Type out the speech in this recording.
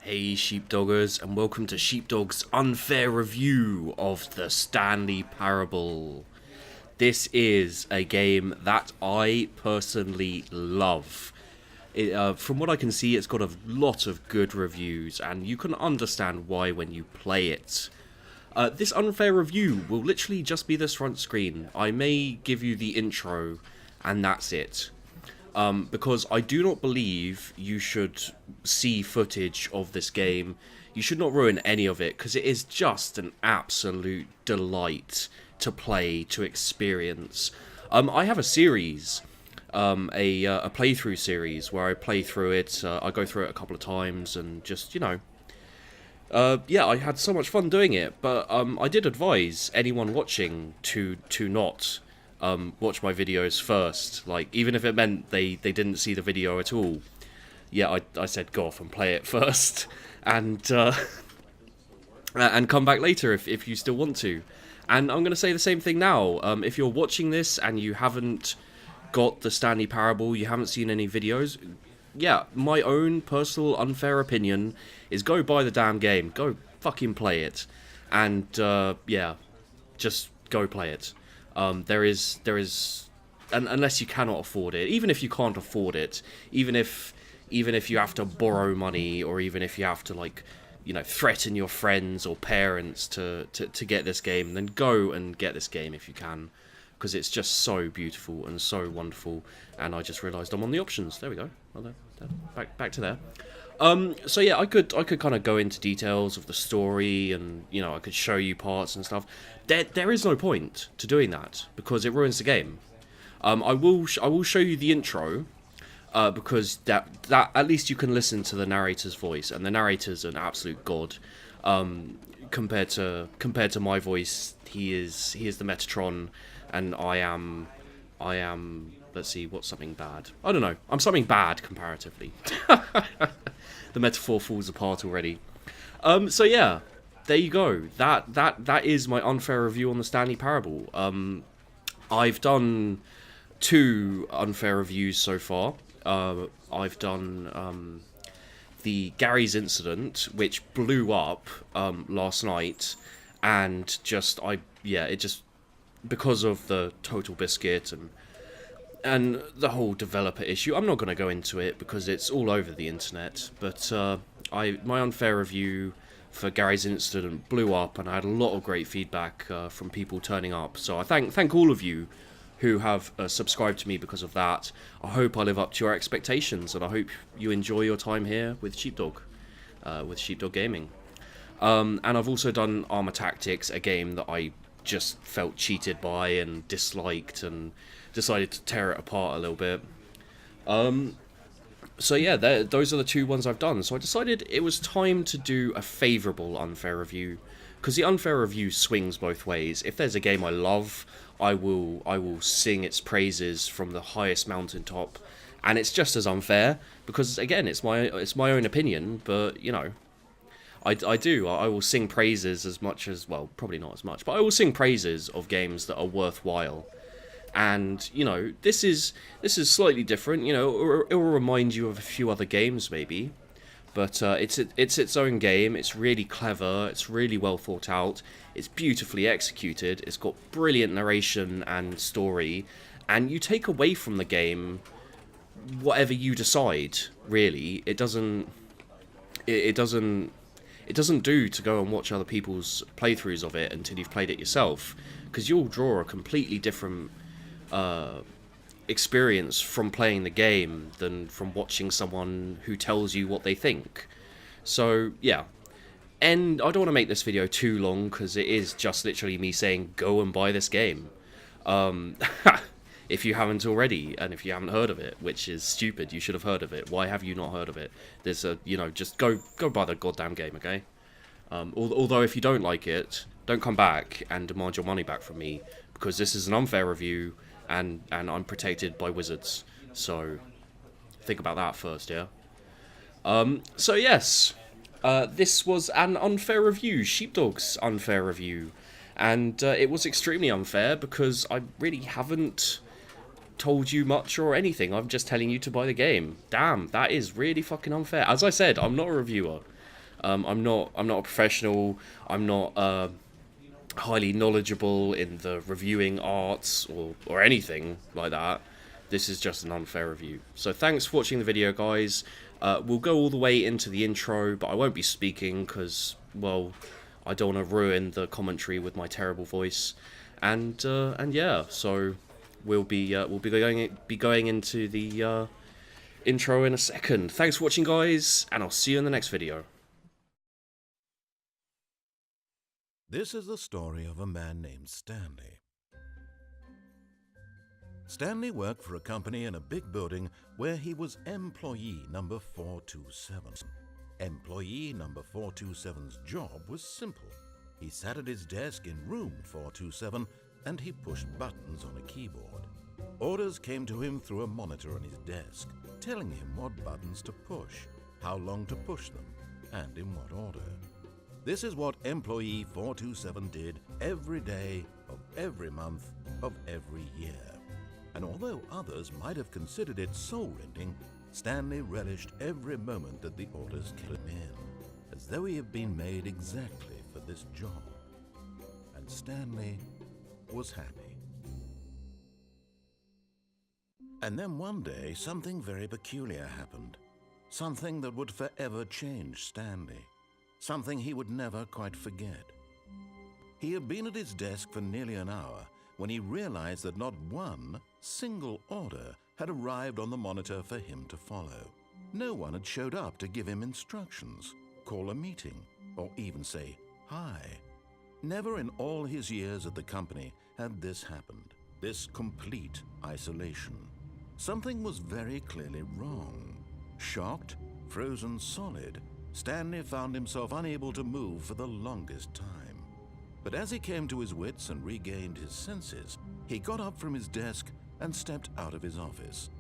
Hey sheepdoggers, and welcome to Sheepdog's unfair review of the Stanley Parable. This is a game that I personally love. From what I can see, it's got a lot of good reviews, and you can understand why when you play it. This unfair review will literally just be this front screen. I may give you the intro, and that's it. Because I do not believe you should see footage of this game. You should not ruin any of it, because it is just an absolute delight to play, to experience. I have a series, a playthrough series, where I play through it. I go through it a couple of times, and just, yeah, I had so much fun doing it. But I did advise anyone watching to not watch my videos first, like even if it meant they didn't see the video at all. Yeah, I said go off and play it first, and come back later if you still want to. And I'm going to say the same thing now. If you're watching this and you haven't got the Stanley Parable, you haven't seen any videos, yeah, my own personal unfair opinion is go buy the damn game, go fucking play it, and yeah, just go play it. There is, and unless you cannot afford it, even if you can't afford it, even if you have to borrow money, or even if you have to threaten your friends or parents to get this game, then go and get this game if you can, because it's just so beautiful and so wonderful. And I just realised I'm on the options. There we go. Well, back to there. So yeah, I could kind of go into details of the story, and I could show you parts and stuff. There is no point to doing that, because it ruins the game. I will show you the intro, because that at least you can listen to the narrator's voice, and the narrator's an absolute god. Compared to my voice, he is the Metatron, and I am. Let's see, what's something bad? I don't know. I'm something bad comparatively. The metaphor falls apart already. So yeah, there you go. That is my unfair review on the Stanley Parable. I've done 2 unfair reviews so far. I've done the Gary's incident, which blew up last night, and it just because of the Total Biscuit and the whole developer issue. I'm not going to go into it because it's all over the internet, but my unfair review for Gary's incident blew up, and I had a lot of great feedback from people turning up. So I thank all of you who have subscribed to me because of that. I hope I live up to your expectations, and I hope you enjoy your time here with Sheepdog Gaming. And I've also done Armor Tactics, a game that I just felt cheated by and disliked, and decided to tear it apart a little bit. So yeah, those are the 2 ones I've done. So I decided it was time to do a favourable unfair review, because the unfair review swings both ways. If there's a game I love, I will sing its praises from the highest mountaintop, and it's just as unfair because, again, it's my own opinion. But I will sing praises as much as, well, probably not as much, but I will sing praises of games that are worthwhile. And this is slightly different. It will remind you of a few other games maybe, but it's its own game. It's really clever. It's really well thought out. It's beautifully executed. It's got brilliant narration and story, and you take away from the game whatever you decide. Really, it doesn't do to go and watch other people's playthroughs of it until you've played it yourself, because you'll draw a completely different experience from playing the game than from watching someone who tells you what they think. So yeah, and I don't want to make this video too long, because it is just literally me saying go and buy this game, if you haven't already, and if you haven't heard of it, which is stupid. You should have heard of it. Why have you not heard of it? There's just go buy the goddamn game, okay? Although if you don't like it, don't come back and demand your money back from me, because this is an unfair review, and I'm protected by wizards. So think about that first, yeah? So yes, this was an unfair review, Sheepdog's unfair review, and it was extremely unfair because I really haven't told you much or anything. I'm just telling you to buy the game. Damn, that is really fucking unfair. As I said, I'm not a reviewer. I'm not a professional. I'm not highly knowledgeable in the reviewing arts or anything like that. This is just an unfair review. So thanks for watching the video, guys. We'll go all the way into the intro, but I won't be speaking because, well, I don't want to ruin the commentary with my terrible voice. And yeah, so we'll be going into the intro in a second. Thanks for watching, guys, and I'll see you in the next video. This is the story of a man named Stanley. Stanley worked for a company in a big building where he was employee number 427. Employee number 427's job was simple. He sat at his desk in room 427 and he pushed buttons on a keyboard. Orders came to him through a monitor on his desk, telling him what buttons to push, how long to push them, and in what order. This is what employee 427 did every day of every month of every year. And although others might have considered it soul-rending, Stanley relished every moment that the orders came in, as though he had been made exactly for this job. And Stanley was happy. And then one day, something very peculiar happened. Something that would forever change Stanley. Something he would never quite forget. He had been at his desk for nearly an hour when he realized that not one single order had arrived on the monitor for him to follow. No one had showed up to give him instructions, call a meeting, or even say hi. Never in all his years at the company had this happened, this complete isolation. Something was very clearly wrong. Shocked, frozen solid, Stanley found himself unable to move for the longest time. But as he came to his wits and regained his senses, he got up from his desk and stepped out of his office.